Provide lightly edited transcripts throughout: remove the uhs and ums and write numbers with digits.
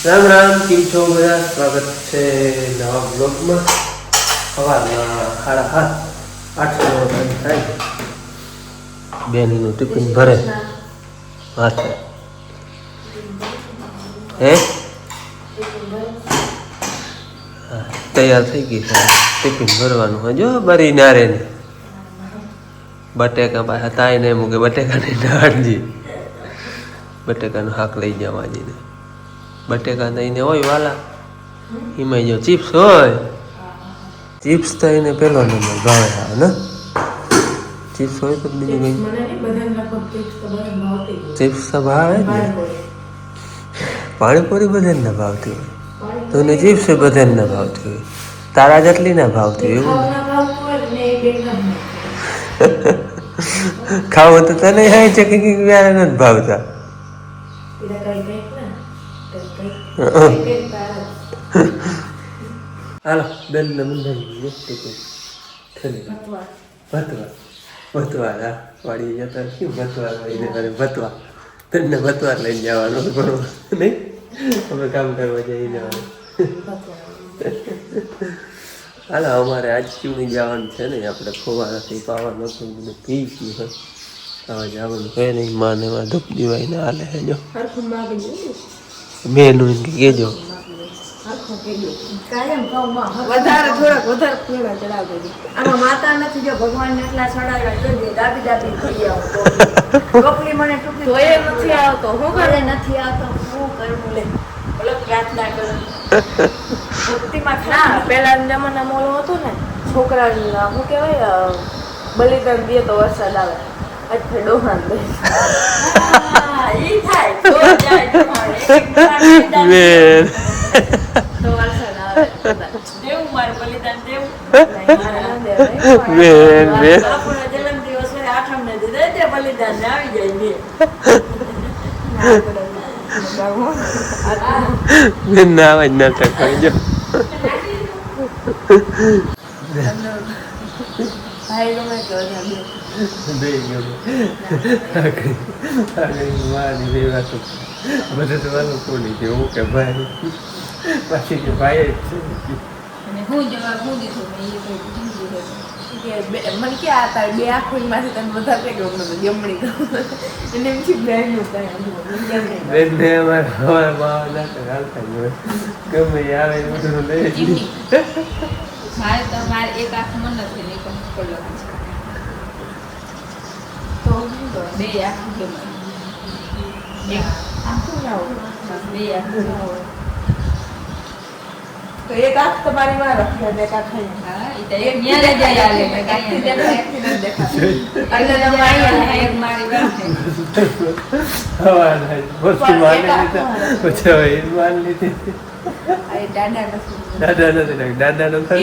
રામ રામ, કેમ છો બધા? સ્વાગત છે નવા બ્લોગમાં. સવારના 7:30 ટાઈમ થાય. બેનનું ટિફિન ભરે હાથે હે તૈયાર થઈ ગઈ છે. ટિફિન ભરવાનું હોય જો બરી નારે ને બટેકા પાછા તાઈ ને મૂકે બટેકાની દાળજી બટેકાનું શાક લઈ જવા જઈને બટેકા દઈને હોય વાલા એમાં જો ચિપ્સ હોય ચિપ્સ તો એને પેલો નંબર ભાવે આવે ને ચિપ્સ હોય તો બીજું કંઈ ચિપ્સ તો ભાવે જ ને પાણીપુરી બધાને ના ભાવતી હોય તો એને ચિપ્સ બધાને ના ભાવતી હોય તારા જેટલી ના ભાવતી હોય એવું ખાવું તો તને hay છે કે વ્યારે નથી ભાવતા હાલો બેન ને મંદાઈ ભતવા વાળી જતા શું ભતવા લઈને ભતવા તને ભતવા લઈને જવાનું પણ નહીં અમે કામ કરવા જઈ જવાનું હાલો અમારે આજ ચીવણી જવાનું છે ને આપણે ખોવાથી પાવાનું હતું પી ગયું હોય હવે જવાનું છે નહીં માને એમાં ધૂપ દીવાઈને હાલે છે જો મેનું કહેજો વધારે ચડાવજો આમાં માતા નથી જો ભગવાન એટલા ચડાવ્યા જોજે દાબી દાબી થઈ આવો ટોપલી મને ટોપલી હોય નથી આવતો હું કરે નથી આવતો શું કરવું લે ભલે પ્રાર્થના કરું ભક્તિમાં ના પહેલા જમાના મોલો હતો ને છોકરાને શું કહેવાય બલિદાન દે તો વરસાદ આવે એટલે ડોહાન દે ઈ થાય તો જાય તમારે તો વરસાદ આવે દેવું મારે બલિદાન દેવું આપણો જન્મ દિવસ હોય આઠમ ને દે તે બલિદાન ને આવી જાય ને ના અવાજ ના થાય જો ભાઈ ગમે તો બે ગયો મારી બે વાતો બધું તો વાલું કોની છે હું કે ભાઈ પાછી કે ભાઈ જ છે અને હું જવાબ હું દીધું મેં એ મને ક્યાં હતા બે આંખો માંથી તને વધારે ગયો નતો જમણી એટલે એમ થી બેન નું બેન ને અમારે હવા માં ના હાલતા ગમે આવે બધું લઈ મારે તો મારે એક આંખ મન નથી ને એક ખોલો તો બે આંખ ગમે એક આંખ ના હોય બે આંખ ના હોય તો એક આંખ તમારી માં રાખે ને એક આંખ હા ઈ તો એક ન્યારે જાય આલે કાઈ એક્સિડન્ટ દેખાશે એટલે તમારી એક મારી રાખે હવા ના બોલતી માને લીધા પછી એ માન લીધી આ દાદા નથી દાદા નો થતો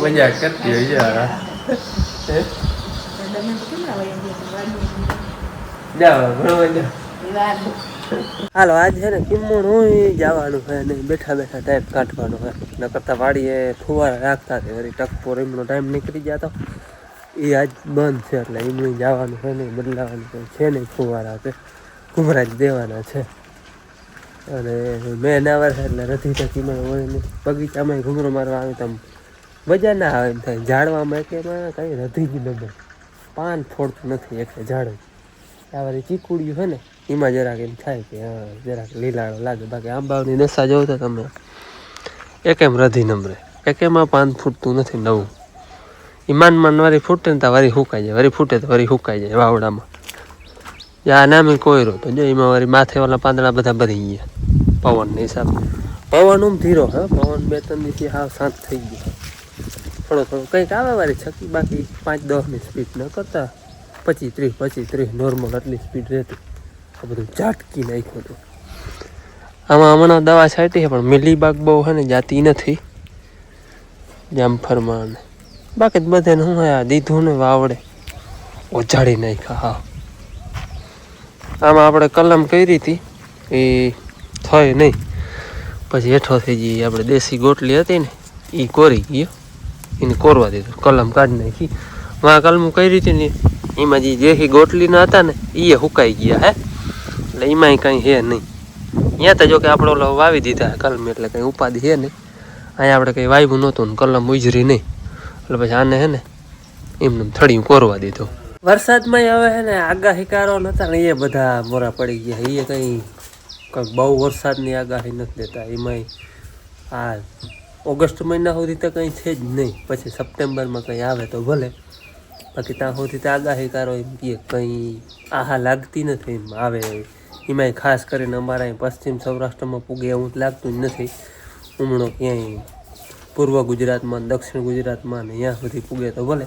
મજા કરતી હોય યાર જાવ ભણવા જાવ હાલો આજ છે ને કિમ્મણ હોય જવાનું હોય ને બેઠા બેઠા ટાઈમ કાઢવાનો હોય ન કરતા વાડીએ ફુવારા રાખતા હતા વળી ટકપો એમનો ટાઈમ નીકળી જતો એ આજ બંધ છે એટલે એમનું જવાનું હોય ને બદલાવાનું છે નહીં ફુવારા છે ઘુમરા જ દેવાના છે અને મેં ના વર્ષે એટલે રધી ટકીમાં હોય ને બગીચામાં ઘૂમરો મારવા આવે તો મજા ના આવે એમ થાય ઝાડવામાં એમાં કંઈ રધી જ ન પાન ફોડતું નથી એટલે ઝાડું આ વાળી ચીકુડિયું છે ને એમાં જરાક એમ થાય કે હા જરાક લીલાળો લાગે બાકી આંબાની નશા જોવો તો તમે એક એમ રધી નંબરે એક એમાં પાન ફૂટતું નથી નવું એ માન વારી ફૂટે ને તો વારી હુકાઈ જાય વરી ફૂટે તો વરી હુકાઈ જાય વાવડામાં આ નામે કોયરો તો જો એમાં વળી માથેવાળા પાંદડા બધા ભરી ગયા પવનની હિસાબે પવન ધીરો હા પવન 2-3 દિવસથી હાવ શાંત થઈ ગયો થોડો કંઈક આવે વારી છકી બાકી 5-10ની સ્પીડ ન કરતા 25-30 નોર્મલ આટલી સ્પીડ રહેતી આ બધું ઝાટકી નાખ્યું હતું આમાં હમણાં દવા છાંટી છે પણ મિલીબાગ બહુ છે ને જાતી નથી જામફરમાં બાકી બધાને હું આ દીધું ને વાવડે ઓજાડી નાખ્યા હા આમાં આપણે કલમ કરી હતી એ થઈ નહીં પછી હેઠો થઈ ગઈ આપણે દેશી ગોટલી હતી ને એ કોરી ગયો એને કોરવા દીધું કલમ કાઢી નાખી માં કલમું કરી હતી ને એમાં જે દેશી ગોટલીના હતા ને એ હુકાઈ ગયા હે એટલે એમાંય કાંઈ હે નહીં અહીંયા તો જો કે આપણે ઓલો વાવી દીધા કલમ એટલે કંઈ ઉપાધિ છે નહીં. અહીંયા આપણે કંઈ વાવ્યું નહોતું ને કલમ ઉજરી નહીં એટલે પછી આને હે ને એમને થળિયું કોરવા દીધું. વરસાદમાં હવે હે ને આગાહીકારો નતા ને એ બધા મોરા પડી ગયા. એ કંઈ બહુ વરસાદની આગાહી નથી દેતા. એમાંય આ ઓગસ્ટ મહિના સુધી તો કંઈ છે જ નહીં. પછી સપ્ટેમ્બરમાં કંઈ આવે તો ભલે, બાકી ત્યાં સુધી તો આગાહીકારો એમ કહે કંઈ આહા લાગતી નથી એમ આવે. એમાંય ખાસ કરીને અમારા અહીં પશ્ચિમ સૌરાષ્ટ્રમાં પૂગે એવું લાગતું જ નથી. હમણો ક્યાંય પૂર્વ ગુજરાતમાં દક્ષિણ ગુજરાતમાં ને અહીંયા સુધી પૂગે તો ભલે,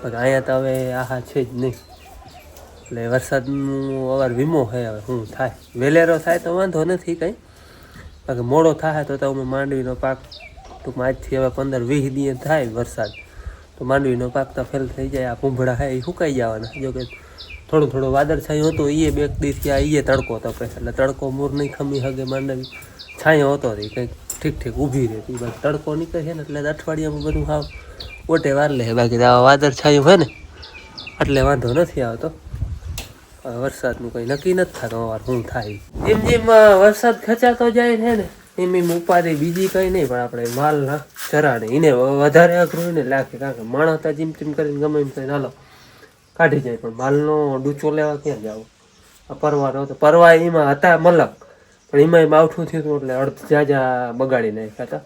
બાકી અહીંયા તો હવે આહા છે જ નહીં. એટલે વરસાદનું અવાર વીમો છે. હવે શું થાય, વેલેરો થાય તો વાંધો નથી કંઈ, બાકી મોડો થાય તો અમે માંડવીનો પાક ટૂંકમાં આજથી હવે 15-20 દિવસ થાય વરસાદ તો માંડવીનો પાક તો ફેલ થઈ જાય. આ કુંભળા છે એ સુકાઈ જવાના. જો કે થોડું વાદળછાયું હતું એ 2 દિવસથી આ એ તડકો તપે એટલે તડકો મૂર નહીં ખમી હગે. માંડવી છાંયો હતો એ કંઈક ઠીક ઊભી રહેતી. બાકી તડકો નીકળે છે ને એટલે અઠવાડિયામાં બધું હાવ ઓટે વાર લે. બાકી આવા વાદળછાયું હોય ને એટલે વાંધો નથી આવતો. વરસાદનું કંઈ નક્કી નથી થતું વાર શું થાય. જેમ વરસાદ ખેંચાતો જાય છે ને એમ ઉપાધિ બીજી કંઈ નહીં, પણ આપણે માલના ચરાણે એને વધારે અઘરું ને લાગે. કારણ કે માણસ હતા જીમ કરીને ગમે એમ કરીને હાલો કાઢી જાય, પણ માલનો ડૂચો લેવા ક્યાં જાવ. આ પરવાનો હતો, પરવા એમાં હતા મલક, પણ એમાં માવઠું થયું હતું એટલે અડધ જાજા બગાડી નાખ્યા હતા.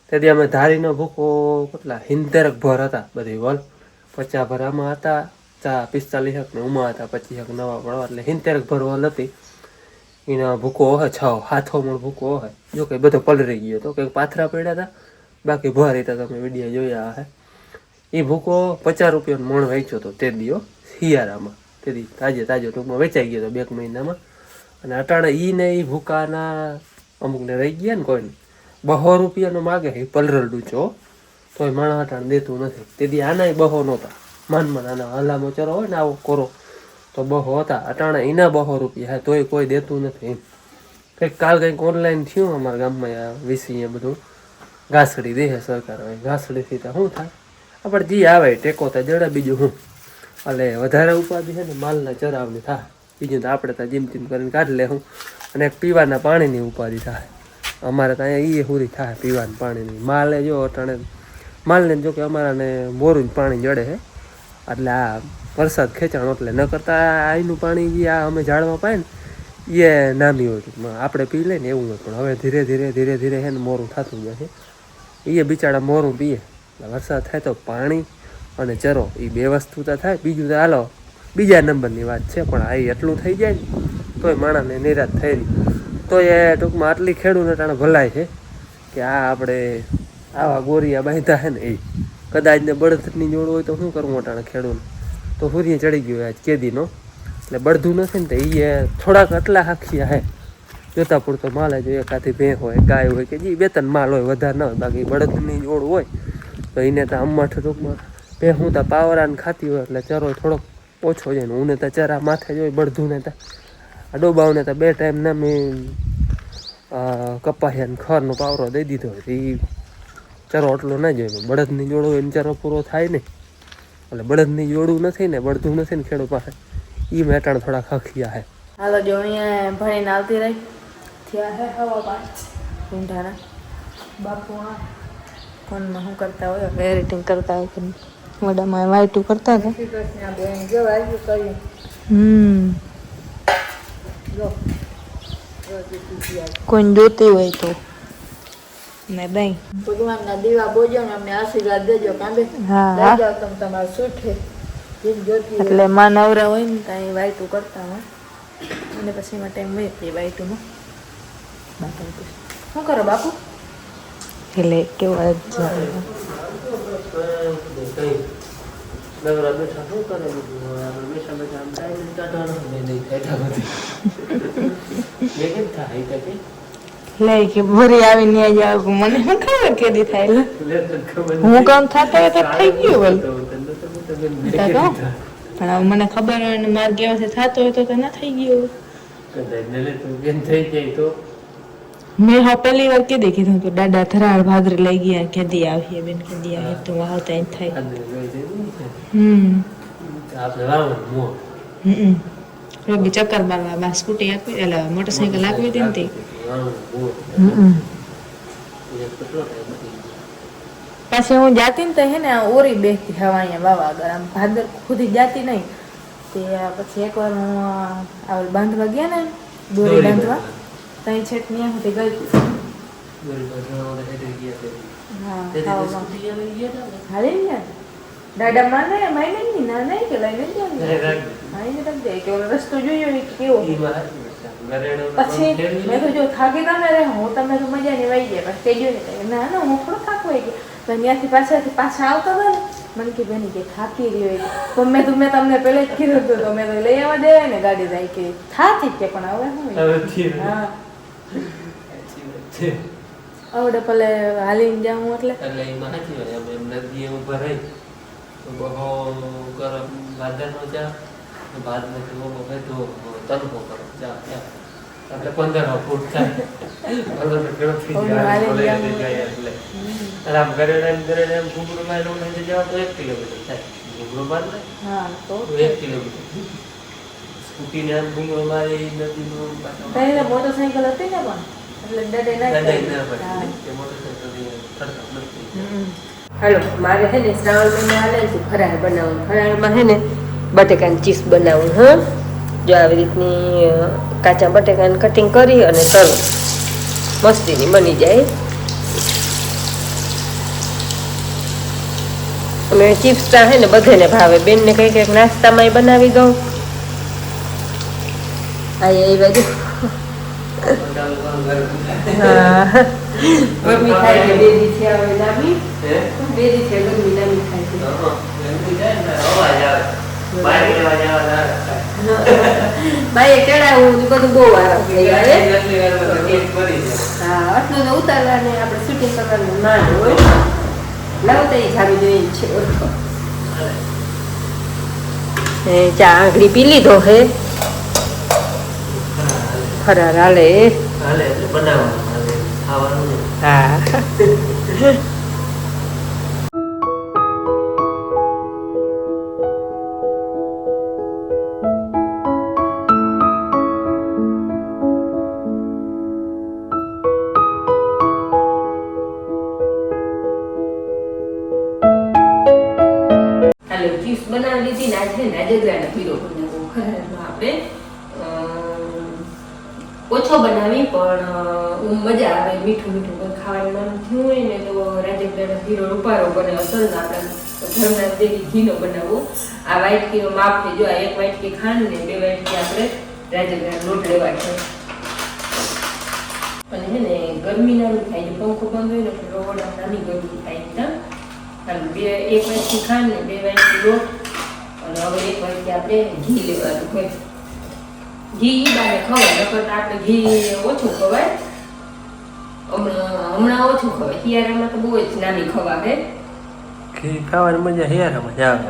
તેથી અમે ધારીનો ભૂકો કેટલા 70 ભર હતા બધી વલ 50 ભર આમાં હતા, 45 ને ઉમાં હતા 25 નવા પડવા એટલે 70 ભર વલ હતી. એના ભૂકો હોય 6-7 મણ ભૂકો હોય. જો કે બધો પલરી ગયો હતો, કંઈક પાથરા પડ્યા હતા, બાકી ભરી હતા. તમે વિડીયો જોયા હે. એ ભૂકો 50 રૂપિયાનો મણ વેચ્યો હતો તે દીઓ શિયાળામાં. તેથી તાજો ટૂંકમાં વેચાઈ ગયો હતો 2 મહિનામાં. અને અટાણે ને એ ભૂકાના અમુકને રહી ગયા ને કોઈને 200 રૂપિયાનો માગે છે પલરલ ડૂચો, તોય માણસ અટાણે દેતું નથી. તેથી આનાય 200 નહોતા. માન આના હલામો ચરો હોય ને આવો કોરો તો 200 હતા. અટાણે એના 200 રૂપિયા તોય કોઈ દેતું નથી એમ. કંઈક કાલ કંઈક ઓનલાઈન થયું અમારા ગામમાં વીસી બધું ઘાસડી દે છે સરકાર. ઘાસડીથી તો શું થાય, આપણે જે આવે ટેકો તો જડે, બીજું શું. એટલે વધારે ઉપાધિ છે ને માલના ચરાવની થાય. બીજું તો આપણે તો જીમ કરીને કાઢી લેવું. અને એક પીવાના પાણીની ઉપાધિ થાય. અમારે તો અહીંયા એ પૂરી થાય પીવાના પાણીની. માલે જો અટાણે માલને જો કે અમારાને બોરું જ પાણી જડે છે. એટલે આ વરસાદ ખેંચાણો એટલે ન કરતા આઈનું પાણી જે આ અમે ઝાડમાં પાય ને એ નામી હોય આપણે પી લઈએ ને એવું હોય. પણ હવે ધીરે ધીરે છે ને મોરું થતું જાય છે. એ બિચારા મોરું પીએ એટલે વરસાદ થાય તો પાણી અને ચરો એ 2 વસ્તુ તો થાય. બીજું તો હાલો બીજા નંબરની વાત છે, પણ આ એટલું થઈ જાય ને તોય માણસને નિરાશ થઈ રહી. તો એ ટૂંકમાં આટલી ખેડૂને ટાણે ભલાય છે કે આ આપણે આવા ગોરિયા બાંધ્યા છે ને એ કદાચ ને બળદની જોડ હોય તો શું કરવું અટાણે ખેડૂને. તો સૂર્ય ચડી ગયો આજ કેદીનો એટલે બળદું નથી ને તો એ થોડાક આટલા હાંખિયા હે જોતા પૂરતો માલ જો એકાથી ભેં હોય ગાય હોય કે જે 2-3 માલ હોય વધારે ના હોય. બાકી બળદની જોડ હોય તો એને તો અમ્માઠ ટૂંકમાં ભેહું તો પાવરાને ખાતી હોય એટલે ચરો થોડોક ઓછો જાય ને. હું તો ચરા માથે જોઈ બળદું ને તો આ ડોબાઓને તો 2 ટાઈમ ના મેં કપાસિયાને ખરનો પાવરો દઈ દીધો હોય તો એ ચરો એટલો ના જોઈએ. બળદની જોડો એને ચરો પૂરો થાય નહીં. એટલે બળદની જોડું નથી ને બળદું નથી ને ખેડૂત પાસે એ મેટાણ થોડા ખખિયા હે. હાલો જો અહીંયા ભણીને આવતી રહી થયા હે હવા 5 ઊંઢાના બાપુ ફોનમાં શું કરતા હોય એડિટિંગ કરતા હોય કે મોઢામાં વાઈટું કરતા હતા. બેન જો આવ્યું કર્યું જો કોઈ જોતી હોય તો ને દઈ ભગવાનના દીવા બોજો ને અમને આશીર્વાદ દેજો કાંબે. હા જાવ તમે તમારું સુઠે એટલે માં નવરા હોય ને ત્યાં વાઈટું કરતા હોય અને પછી એમાં ટાઈમ વહી વાઈટુમાં. બાપુ શું કરો બાપુ? એટલે કેવા લે કે ભરી આવીને જાવ મને શું ખબર કેદી થાય. હું કામ થતો હોય તો થઈ ગયું પણ હવે મને ખબર હોય ને મારે કેવાથી થતો હોય તો ના થઈ ગયું. મેં હા પહેલી વાર કીધી કીધું તો દાદા થરાળ ભાગરી લઈ ગયા કેદી આવીએ બેન કેદી આવીએ તો વાવ તો થાય. રોગી ચક્કર મારવા બા સ્કૂટી આપી એટલે મોટરસાઇકલ આપી હતી ને પછી હું જાતી ને તો હે ને ઓરી બેસતી હવા અહીંયા વાવા આગળ આમ ભાદર ખુદી જાતી નહીં તે પછી એકવાર હું આવલ બાંધવા ગયા ને દોરી બાંધવા તઈ છેક ત્યાં સુધી ગઈ હાલે ને દાદા માને માઈને ની ના નહીં કે લઈને જ માઈને તક દે કે રસ્તો જોયો કે કેવો પછી મેં તો જો થાકી ના રહે હું તમે તો મજા ની વહી ગયા પછી તે જોઈને ના ના હું થોડો થાક વહી ગયો તો ત્યાંથી પાછા આવતા હતા ને મને કે બેની કે થાકી રહ્યો તો મેં તમને પહેલે જ કીધું હતું તો મેં તો લઈ આવવા દે ને ગાડી જાય કે થાકી કે પણ હવે હું હા આવડે ભલે હાલીને જાઉં એટલે એમાં સાચી વાત એમ નદી એમ ઉપર રહી તો બહુ ગરમ ભાદરનો ચા ભાત નથી બહુ તો તનકો કરો ચા એટલે 15 ફૂટ થાય એટલે આમ ઘરે એમ ઘૂંઘરૂમાં એનું નહીં જવા તો 1 કિલોમીટર થાય ઘૂંઘરૂમાં ને હા તો 1 કિલોમીટર સ્કૂટીને આમ ઘૂંઘરૂમાં એ નદીનું પહેલા મોટરસાઇકલ હતી ને પણ હાલો મારે હે ને શ્રાવણ મહિને હાલે છે ફરાળ બનાવવું ફરાળમાં હે ને બટેકાની ચીઝ બનાવવું હા જો આવી રીતની કાચા બટેકાને કટિંગ કરી અને તળું મસ્તીની બની જાય અને ચિપ્સતા હે ને બધાને ભાવે બેનને કંઈક કંઈક નાસ્તામાં બનાવી દઉં આ એ બાજુ ગરમી થાય છે બેદી છે હવે લાંબી બેદી છે ગરમી લાંબી થાય છે ભાઈ ચડાવું બધું બહુ આરામ થઈ આવે હા આટલું તો ઉતારવાને આપણે શૂટિંગ કરવાનું ના હોય લાવતા એ સારું જોઈએ છે ચા આંગળી પી લીધો હે ફરાર હાલે હા ચીપ્સ બનાવી લીધી ને આજે રાજગરાનો પીરો બનાવો આપણે ઓછો બનાવી પણ મજા આવે મીઠું મીઠું ખાવાનું મન થયું હોય ને તો રાજગરાનો પીરો રૂપારો બનાવો સરસ આપણે ઘરના દેવી ઘીનો બનાવવો આ વાટકીનો માપ છે જો આ 1 વાટકી ખાંડ ને 2 વાટકી આપણે રાજગરાનો લોટ લેવા છે અને હે ને ગરમી નાની થાય પંખો બંધ હોય ને તો રોવડા નાની ગરમી થાય છે 1 વાટકી ખાંડ ને 2 વાટકી લોટ અને હવે 1 વાટકી આપણે ઘી લેવાનું હોય ઘી બાને ખવાય નકર આપણે ઘી ઓછું ખવાય હમણાં ઓછું ખવાય શિયાળામાં તો બહુ જ નાની ખવાય ઘી ખાવાની મજા હિયારામાં જ આવે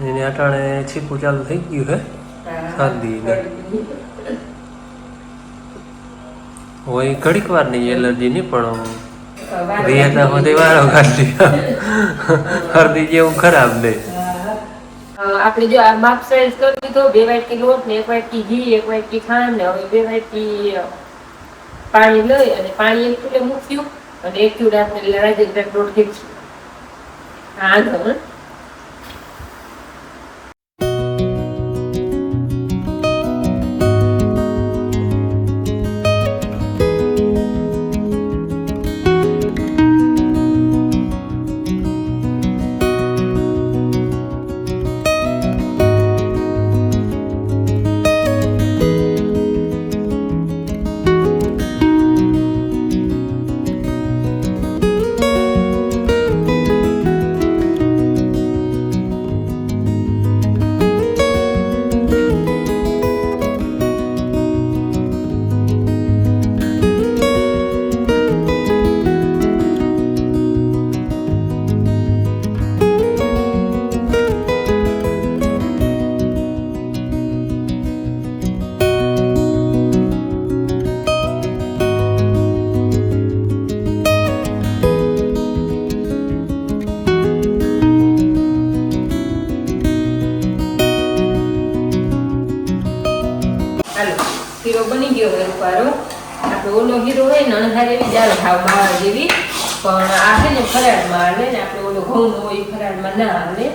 એને અટાણે છીપું ચાલુ થઈ ગયું હે શરદી ને હોય ઘડીક વાર નહીં એલર્જી નહીં પણ રિયાતા બધે વારો કાઢી શરદી જેવું ખરાબ નહીં આપણે જો આ માપ સાઈઝ કરી દીધો 2 વાટકી લોટ ને 1 વાટકી ઘી 1 વાટકી ખાંડ ને હવે 2 વાટકી પાણી લઈ અને પાણી એક ચૂલે મૂક્યું અને એક ચૂલે આપણે રાજગરાનો લોટ ઘીચું આ ગણ વાળો આપણે ઓલો હીરો હોય ને અણધાર એવી જારો ભાવ માવા જેવી પણ આ છે ને ફરાળમાં હાલે ને આપણે ઓલો ઘઉંનો હોય ફરાળમાં ના હાલે